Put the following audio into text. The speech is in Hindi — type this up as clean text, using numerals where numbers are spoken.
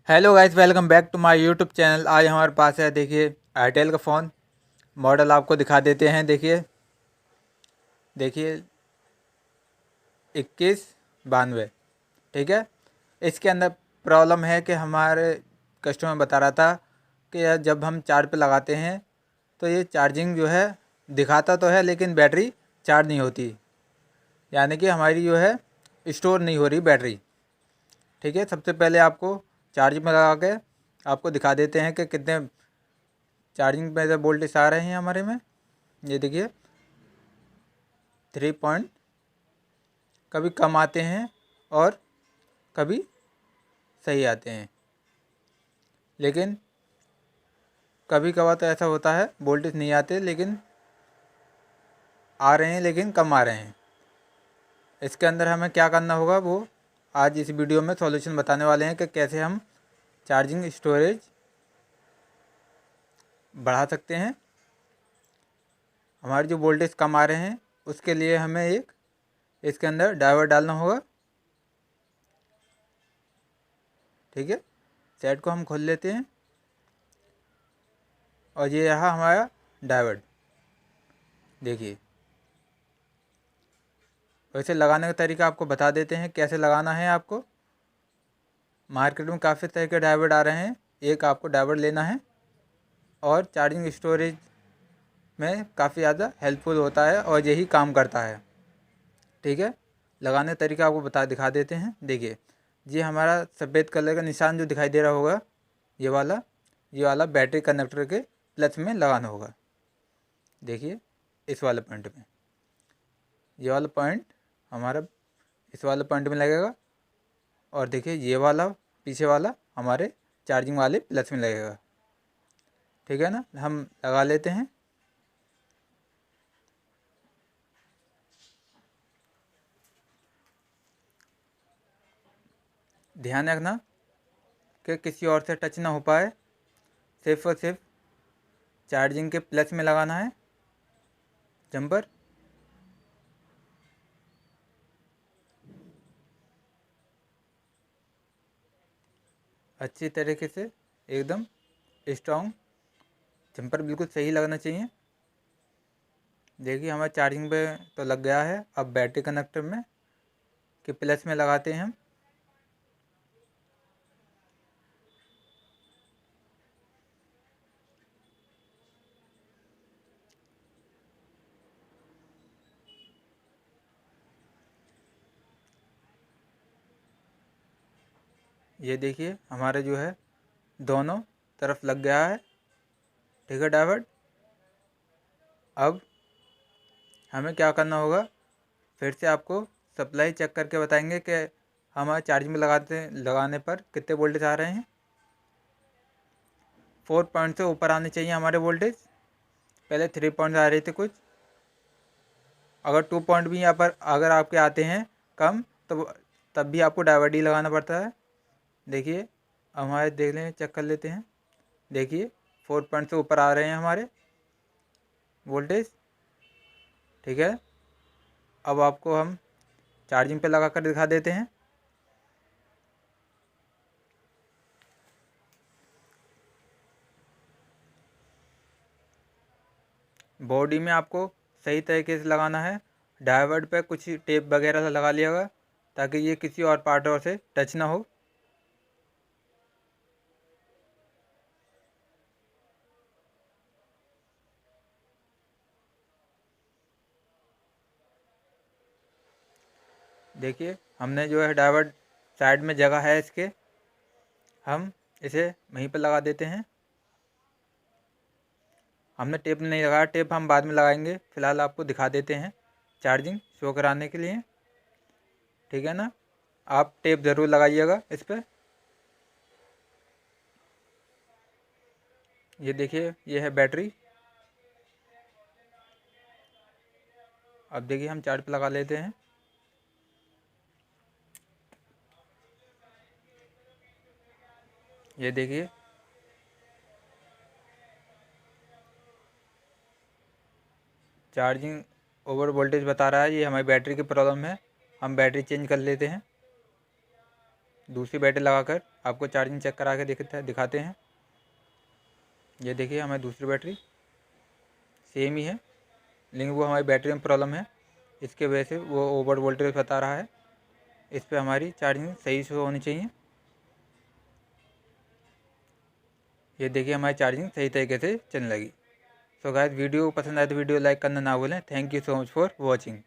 Hello guys, welcome back to my YouTube channel. आज हमारे पास है, देखिए, एयरटेल का फ़ोन। मॉडल आपको दिखा देते हैं। देखिए देखिए 2192। ठीक है। इसके अंदर प्रॉब्लम है कि हमारे कस्टमर बता रहा था कि यार जब हम चार्ज पे लगाते हैं तो ये चार्जिंग जो है दिखाता तो है लेकिन बैटरी चार्ज नहीं होती, यानी कि हमारी जो है स्टोर नहीं हो रही बैटरी। ठीक है। सबसे पहले आपको चार्ज में लगा के आपको दिखा देते हैं कि कितने चार्जिंग में से वोल्टेज आ रहे हैं हमारे में। ये देखिए 3 पॉइंट, कभी कम आते हैं और कभी सही आते हैं, लेकिन कभी कभार तो ऐसा होता है वोल्टेज नहीं आते लेकिन आ रहे हैं, लेकिन कम आ रहे हैं। इसके अंदर हमें क्या करना होगा वो आज इस वीडियो में सॉल्यूशन बताने वाले हैं कि कैसे हम चार्जिंग स्टोरेज बढ़ा सकते हैं। हमारे जो वोल्टेज कम आ रहे हैं उसके लिए हमें एक इसके अंदर ड्राइवर डालना होगा। ठीक है। सेट को हम खोल लेते हैं और ये रहा हमारा डायोड। देखिए, वैसे लगाने का तरीका आपको बता देते हैं कैसे लगाना है। आपको मार्केट में काफ़ी तरह के डायोड आ रहे हैं, एक आपको डायोड लेना है और चार्जिंग स्टोरेज में काफ़ी ज़्यादा हेल्पफुल होता है और यही काम करता है। ठीक है। लगाने का तरीका आपको दिखा देते हैं। देखिए, ये हमारा सफ़ेद कलर का निशान जो दिखाई दे रहा होगा, ये वाला बैटरी कनेक्टर के प्लस में लगाना होगा। देखिए, इस वाले पॉइंट में, ये वाला पॉइंट हमारा इस वाले पॉइंट में लगेगा और देखिए ये वाला पीछे वाला हमारे चार्जिंग वाले प्लस में लगेगा। ठीक है ना। हम लगा लेते हैं। ध्यान रखना कि किसी और से टच ना हो पाए, सिर्फ और सिर्फ चार्जिंग के प्लस में लगाना है जंपर। अच्छी तरीके से एकदम स्ट्रॉन्ग जंपर बिल्कुल सही लगना चाहिए। देखिए हमारा चार्जिंग पे तो लग गया है। अब बैटरी कनेक्टर में कि प्लस में लगाते हैं हम। ये देखिए हमारे जो है दोनों तरफ लग गया है। ठीक है डायोड। अब हमें क्या करना होगा, फिर से आपको सप्लाई चेक करके बताएंगे कि हमारे चार्जिंग में लगाने पर कितने वोल्टेज आ रहे हैं। 4 पॉइंट से ऊपर आने चाहिए हमारे वोल्टेज। पहले 3 पॉइंट आ रहे थे कुछ। अगर 2 पॉइंट भी यहाँ पर अगर आपके आते हैं कम, तो तब भी आपको डायोड ही लगाना पड़ता है। देखिए हमारे देख लें, चेक कर लेते हैं। देखिए 4 पॉइंट से ऊपर आ रहे हैं हमारे वोल्टेज। ठीक है। अब आपको हम चार्जिंग पे लगा कर दिखा देते हैं। बॉडी में आपको सही तरीके से लगाना है। डायोड पे कुछ टेप वगैरह लगा लिएगा ताकि ये किसी और पार्टों से टच ना हो। देखिए हमने जो है डायोड साइड में जगह है इसके, हम इसे वहीं पर लगा देते हैं। हमने टेप नहीं लगाया, टेप हम बाद में लगाएंगे। फ़िलहाल आपको दिखा देते हैं चार्जिंग शो कराने के लिए। ठीक है ना। आप टेप ज़रूर लगाइएगा इस पर। ये देखिए ये है बैटरी। अब देखिए हम चार्ज पे लगा लेते हैं। ये देखिए चार्जिंग ओवर वोल्टेज बता रहा है। ये हमारी बैटरी की प्रॉब्लम है। हम बैटरी चेंज कर लेते हैं, दूसरी बैटरी लगाकर आपको चार्जिंग चेक करा के दिखाते हैं। ये देखिए हमारी दूसरी बैटरी सेम ही है, लेकिन वो हमारी बैटरी में प्रॉब्लम है, इसके वजह से वो ओवर वोल्टेज बता रहा है। इस पर हमारी चार्जिंग सही से होनी चाहिए। ये देखिए हमारी चार्जिंग सही तरीके से चलने लगी। सो गाइस, वीडियो पसंद आए तो वीडियो लाइक करना ना भूलें। Thank you so much for watching.